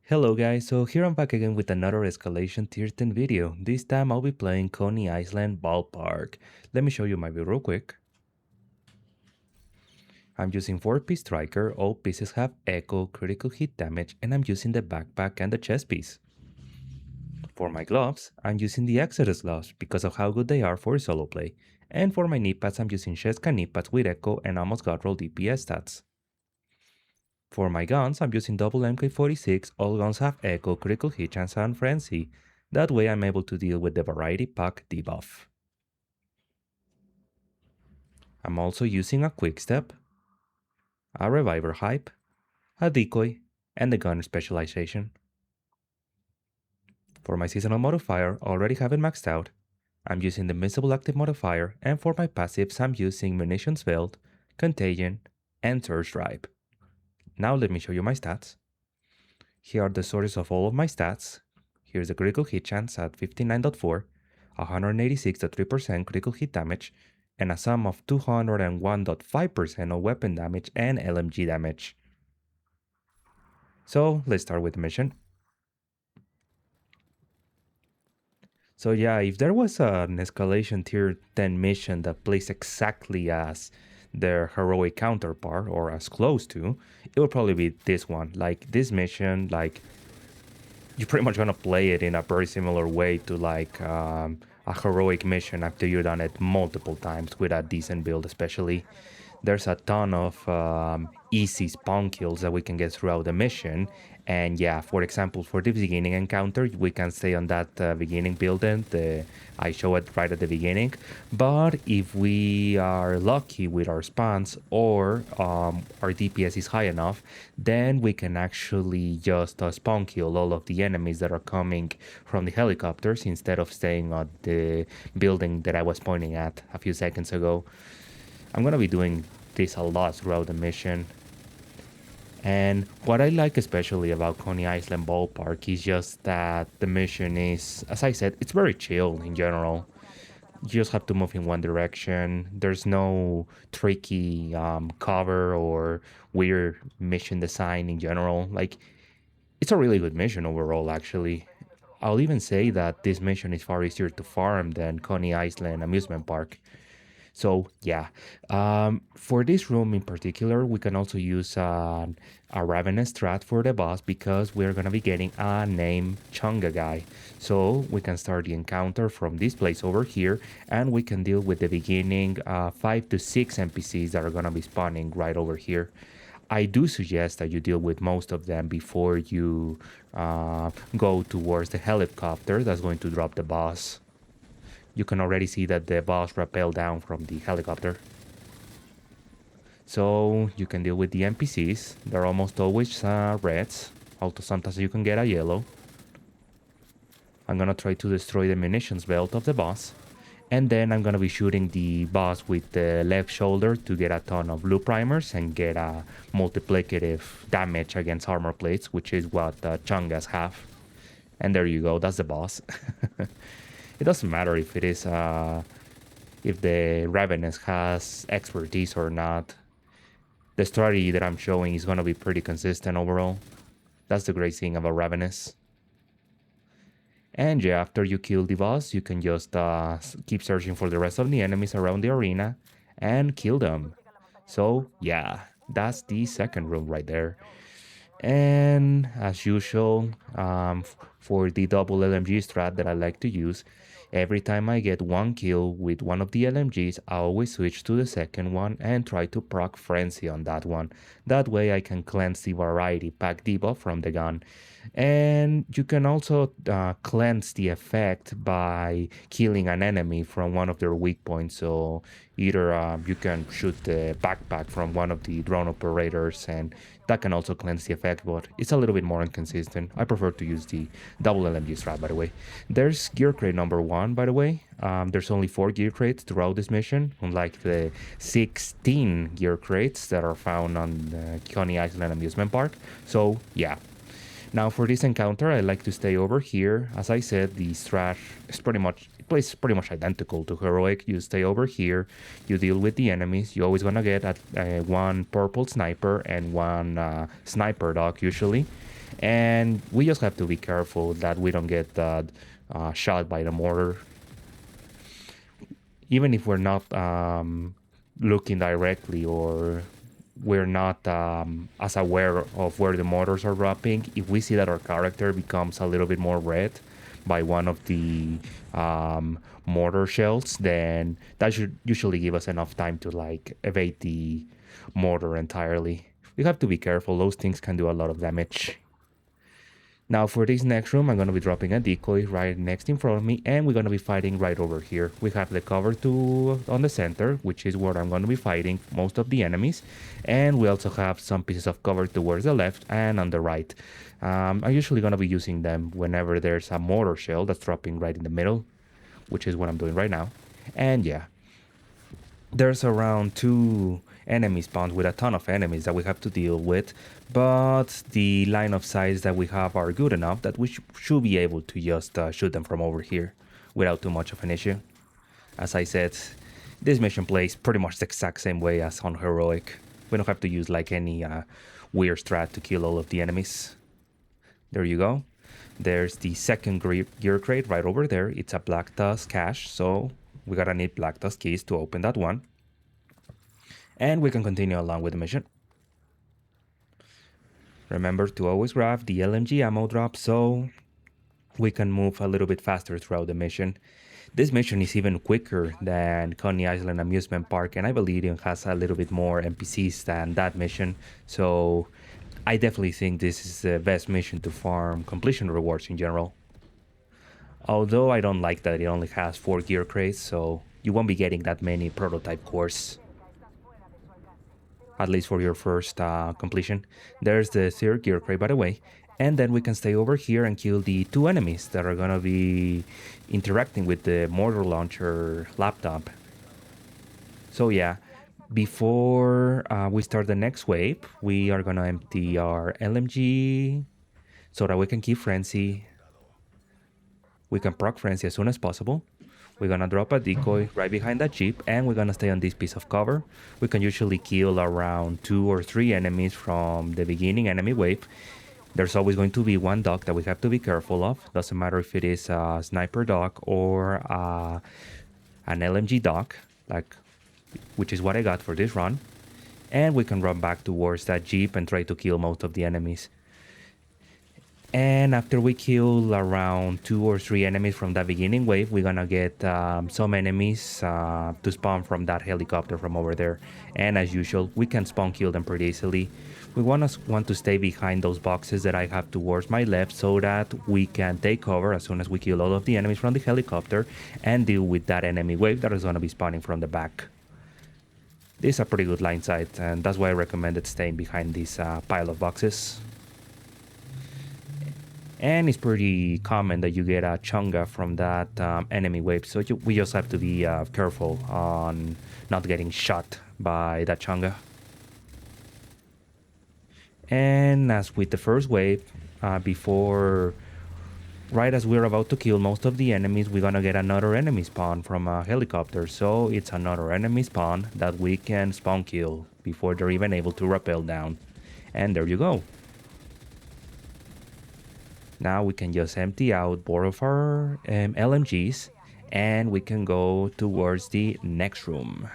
Hello guys, so here I'm back again with another Escalation Tier 10 video. This time I'll be playing Coney Island Ballpark. Let me show you my build real quick. I'm using 4-piece striker, all pieces have echo, critical hit damage, and I'm using the backpack and the chest piece. For my gloves, I'm using the Exodus gloves because of how good they are for solo play. And for my knee pads, I'm using Sheska knee pads with echo and almost got roll DPS stats. For my guns, I'm using double MK46, all guns have echo, critical hit chance and frenzy. That way I'm able to deal with the variety pack debuff. I'm also using a quick step, a reviver hype, a decoy, and the gun specialization. For my seasonal modifier, already have it maxed out. I'm using the invincible active modifier, and for my passives I'm using munitions belt, contagion, and surge drive. Now let me show you my stats. Here are the sources of all of my stats. Here's the critical hit chance at 59.4, 186.3% critical hit damage, and a sum of 201.5% of weapon damage and LMG damage. So let's start with the mission. So yeah, if there was an Escalation Tier 10 mission that plays exactly as their heroic counterpart, or as close to, it would probably be this one. Like this mission, like you're pretty much gonna play it in a very similar way to like a heroic mission after you've done it multiple times with a decent build especially. There's a ton of easy spawn kills that we can get throughout the mission. And yeah, for example, for the beginning encounter, we can stay on that beginning building. I show it right at the beginning. But if we are lucky with our spawns or our DPS is high enough, then we can actually just spawn kill all of the enemies that are coming from the helicopters instead of staying at the building that I was pointing at a few seconds ago. I'm gonna be doing this a lot throughout the mission. And what I like especially about Coney Island Ballpark is just that the mission is, as I said, it's very chill in general. You just have to move in one direction. There's no tricky cover or weird mission design in general. Like, it's a really good mission overall, actually. I'll even say that this mission is far easier to farm than Coney Island Amusement Park. So yeah, for this room in particular, we can also use a Ravenous strat for the boss because we're gonna be getting a name Chunga guy. So we can start the encounter from this place over here, and we can deal with the beginning 5 to 6 NPCs that are gonna be spawning right over here. I do suggest that you deal with most of them before you go towards the helicopter that's going to drop the boss. You can already see that the boss rappelled down from the helicopter. So you can deal with the NPCs. They're almost always reds, although sometimes you can get a yellow. I'm gonna try to destroy the munitions belt of the boss. And then I'm gonna be shooting the boss with the left shoulder to get a ton of blue primers and get a multiplicative damage against armor plates, which is what Chungas have. And there you go, that's the boss. It doesn't matter if it is if the Ravenous has expertise or not. The strategy that I'm showing is gonna be pretty consistent overall. That's the great thing about Ravenous. And yeah, after you kill the boss, you can just keep searching for the rest of the enemies around the arena and kill them. So yeah, that's the second room right there. And as usual, for the double LMG strat that I like to use, every time I get one kill with one of the LMGs, I always switch to the second one and try to proc Frenzy on that one. That way I can cleanse the variety pack debuff from the gun. And you can also cleanse the effect by killing an enemy from one of their weak points. So either you can shoot the backpack from one of the drone operators, and that can also cleanse the effect, but it's a little bit more inconsistent. I prefer to use the double LMG strat, by the way. There's gear crate number 1, by the way. There's only 4 gear crates throughout this mission, unlike the 16 gear crates that are found on the Coney Island Amusement Park. So yeah. Now for this encounter, I like to stay over here. As I said, the strat is pretty much plays pretty much identical to Heroic. You stay over here, you deal with the enemies. You're always gonna get one purple sniper and one sniper dog usually. And we just have to be careful that we don't get shot by the mortar. Even if we're not looking directly or we're not as aware of where the mortars are dropping, if we see that our character becomes a little bit more red by one of the mortar shells, then that should usually give us enough time to like evade the mortar entirely. We have to be careful, those things can do a lot of damage. Now for this next room, I'm going to be dropping a decoy right next in front of me, and we're going to be fighting right over here. We have the cover on the center, which is where I'm going to be fighting most of the enemies, and we also have some pieces of cover towards the left and on the right. I'm usually going to be using them whenever there's a mortar shell that's dropping right in the middle, which is what I'm doing right now. And yeah, there's around 2 enemy spawns with a ton of enemies that we have to deal with, but the line of sights that we have are good enough that we should be able to just shoot them from over here without too much of an issue. As I said, this mission plays pretty much the exact same way as on Heroic. We don't have to use like any weird strat to kill all of the enemies. There you go. There's the second gear crate right over there. It's a Black Tusk cache, so we gotta need Black Tusk keys to open that one. And we can continue along with the mission. Remember to always grab the LMG ammo drop so we can move a little bit faster throughout the mission. This mission is even quicker than Coney Island Amusement Park, and I believe it has a little bit more NPCs than that mission. So I definitely think this is the best mission to farm completion rewards in general. Although I don't like that it only has 4 gear crates, so you won't be getting that many prototype cores, at least for your first completion. There's the 3rd gear crate, by the way, and then we can stay over here and kill the 2 enemies that are gonna be interacting with the mortar launcher laptop. So yeah, before we start the next wave, we are gonna empty our LMG so that we can keep Frenzy. We can proc Frenzy as soon as possible. We're gonna drop a decoy right behind that jeep, and we're gonna stay on this piece of cover. We can usually kill around 2 or 3 enemies from the beginning enemy wave. There's always going to be one dog that we have to be careful of. Doesn't matter if it is a sniper dog or an LMG dog, which is what I got for this run. And we can run back towards that jeep and try to kill most of the enemies. And after we kill around 2 or 3 enemies from that beginning wave, we're gonna get some enemies to spawn from that helicopter from over there. And as usual, we can spawn kill them pretty easily. We want to stay behind those boxes that I have towards my left so that we can take cover as soon as we kill all of the enemies from the helicopter and deal with that enemy wave that is gonna be spawning from the back. This is a pretty good line sight, and that's why I recommended staying behind this pile of boxes. And it's pretty common that you get a chunga from that enemy wave, so we just have to be careful on not getting shot by that chunga. And as with the first wave, right as we're about to kill most of the enemies, we're gonna get another enemy spawn from a helicopter, so it's another enemy spawn that we can spawn kill before they're even able to rappel down. And there you go. Now we can just empty out both of our LMGs, and we can go towards the next room.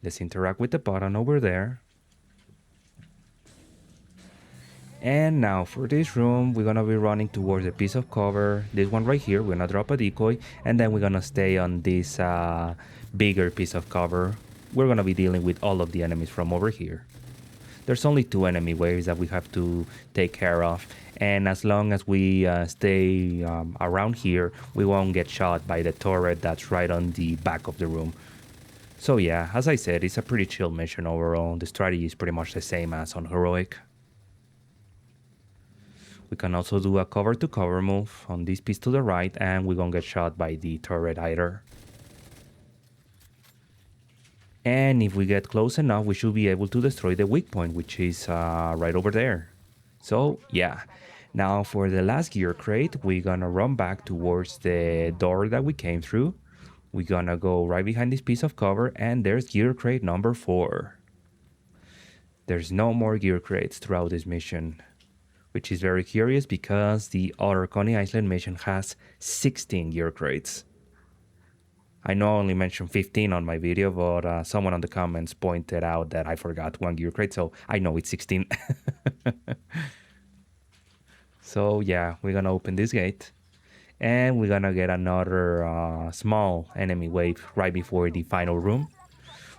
Let's interact with the button over there. And now for this room, we're gonna be running towards a piece of cover. This one right here, we're gonna drop a decoy, and then we're gonna stay on this bigger piece of cover. We're gonna be dealing with all of the enemies from over here. There's only 2 enemy waves that we have to take care of, and as long as we stay around here, we won't get shot by the turret that's right on the back of the room. So yeah, as I said, it's a pretty chill mission overall. The strategy is pretty much the same as on Heroic. We can also do a cover-to-cover move on this piece to the right, and we won't get shot by the turret either. And if we get close enough, we should be able to destroy the weak point, which is right over there. So yeah, Now for the last gear crate, we're gonna run back towards the door that we came through. We're gonna go right behind this piece of cover, and there's gear crate number 4. There's no more gear crates throughout this mission, which is very curious because the other Coney Island mission has 16 gear crates. I know I only mentioned 15 on my video, but someone on the comments pointed out that I forgot one gear crate, so I know it's 16. So yeah, we're gonna open this gate, and we're gonna get another small enemy wave right before the final room.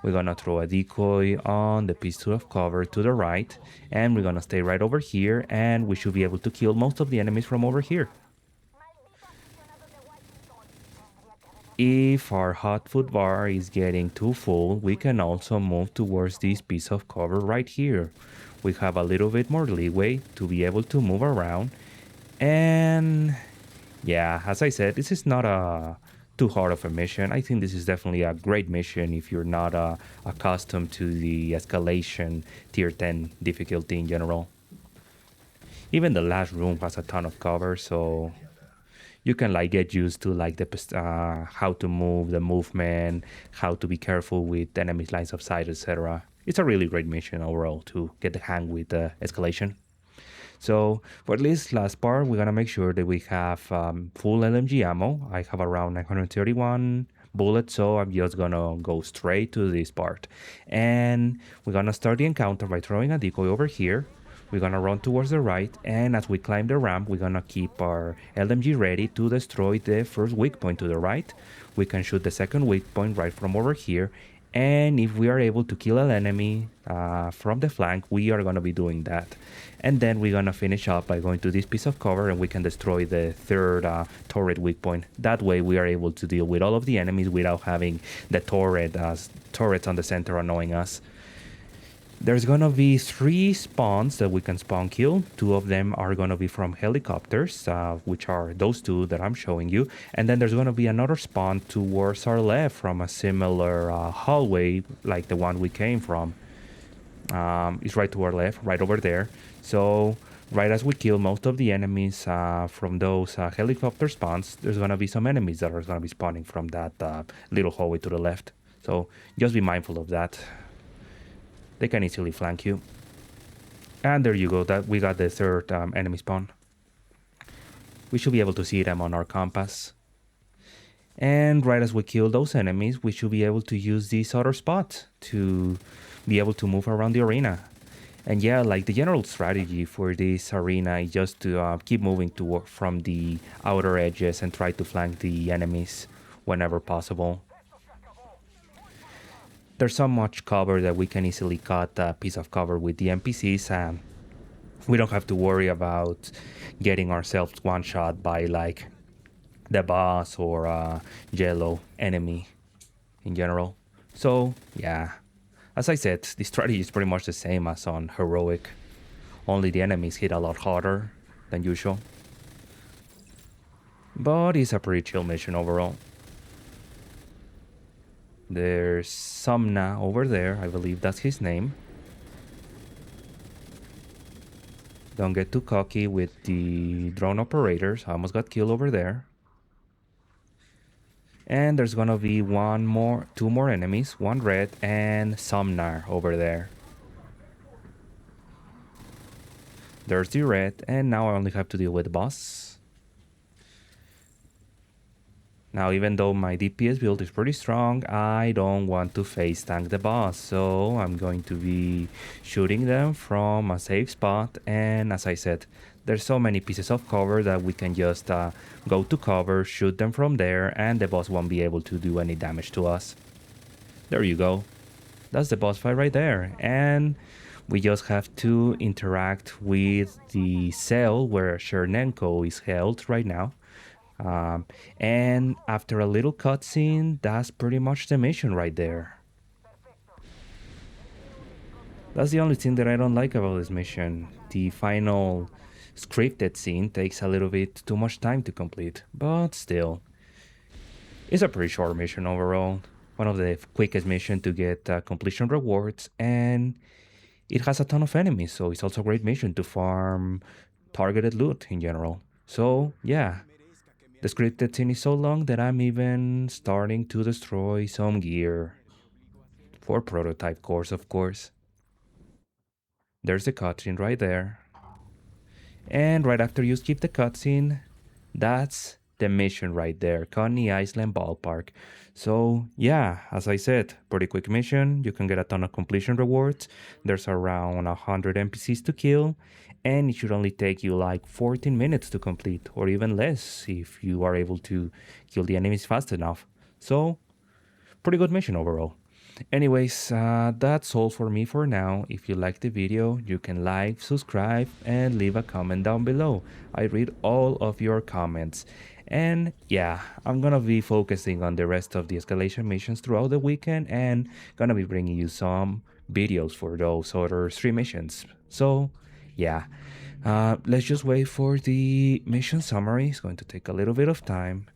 We're gonna throw a decoy on the piece of cover to the right, and we're gonna stay right over here, and we should be able to kill most of the enemies from over here. If our hot food bar is getting too full, we can also move towards this piece of cover right here. We have a little bit more leeway to be able to move around. And yeah, as I said, this is not a too hard of a mission. I think this is definitely a great mission if you're not accustomed to the escalation tier 10 difficulty in general. Even the last room has a ton of cover, so you can like get used to like the how to move, the movement, how to be careful with enemies' lines of sight, etc. It's a really great mission overall to get the hang with the escalation. So for this last part, we're gonna make sure that we have full LMG ammo. I have around 931 bullets, so I'm just gonna go straight to this part. And we're gonna start the encounter by throwing a decoy over here. We're gonna run towards the right, and as we climb the ramp, we're gonna keep our LMG ready to destroy the first weak point to the right. We can shoot the second weak point right from over here, and if we are able to kill an enemy from the flank, we are gonna be doing that. And then we're gonna finish up by going to this piece of cover, and we can destroy the third turret weak point. That way we are able to deal with all of the enemies without having the turrets on the center annoying us. There's gonna be 3 spawns that we can spawn kill. 2 of them are gonna be from helicopters, which are those 2 that I'm showing you. And then there's gonna be another spawn towards our left from a similar hallway like the one we came from. It's right to our left, right over there. So right as we kill most of the enemies from those helicopter spawns, there's gonna be some enemies that are gonna be spawning from that little hallway to the left. So just be mindful of that. They can easily flank you. And there you go, that we got the third enemy spawn. We should be able to see them on our compass. And right as we kill those enemies, we should be able to use this other spot to be able to move around the arena. And yeah, like the general strategy for this arena is just to keep moving from the outer edges and try to flank the enemies whenever possible. There's so much cover that we can easily cut a piece of cover with the NPCs. We don't have to worry about getting ourselves one-shot by like the boss or a yellow enemy in general. So yeah, as I said, the strategy is pretty much the same as on Heroic. Only the enemies hit a lot harder than usual. But it's a pretty chill mission overall. There's Somna over there, I believe that's his name. Don't get too cocky with the drone operators. I almost got killed over there. And there's gonna be two more enemies, one red and Somnar over there. There's the red, and now I only have to deal with the boss. Now, even though my DPS build is pretty strong, I don't want to face tank the boss, so I'm going to be shooting them from a safe spot. And as I said, there's so many pieces of cover that we can just go to cover, shoot them from there, and the boss won't be able to do any damage to us. There you go. That's the boss fight right there. And we just have to interact with the cell where Chernenko is held right now. And after a little cutscene, that's pretty much the mission right there. That's the only thing that I don't like about this mission. The final scripted scene takes a little bit too much time to complete, but still. It's a pretty short mission overall. One of the quickest missions to get completion rewards, and it has a ton of enemies, so it's also a great mission to farm targeted loot in general. So yeah, the scripted scene is so long that I'm even starting to destroy some gear for prototype cores, of course. There's the cutscene right there. And right after you skip the cutscene, that's the mission right there, Coney Island Ballpark. So yeah, as I said, pretty quick mission. You can get a ton of completion rewards. There's around 100 NPCs to kill, and it should only take you like 14 minutes to complete, or even less if you are able to kill the enemies fast enough. So pretty good mission overall. Anyways, that's all for me for now. If you liked the video, you can like, subscribe, and leave a comment down below. I read all of your comments. And yeah, I'm gonna be focusing on the rest of the escalation missions throughout the weekend and gonna be bringing you some videos for those other 3 missions. So yeah, let's just wait for the mission summary. It's going to take a little bit of time.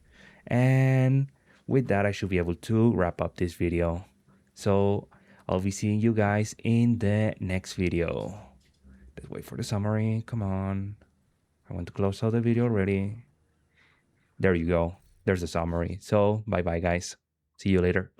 And with that, I should be able to wrap up this video. So I'll be seeing you guys in the next video. Let's wait for the summary. Come on. I want to close out the video already. There you go. There's the summary. So bye bye, guys. See you later.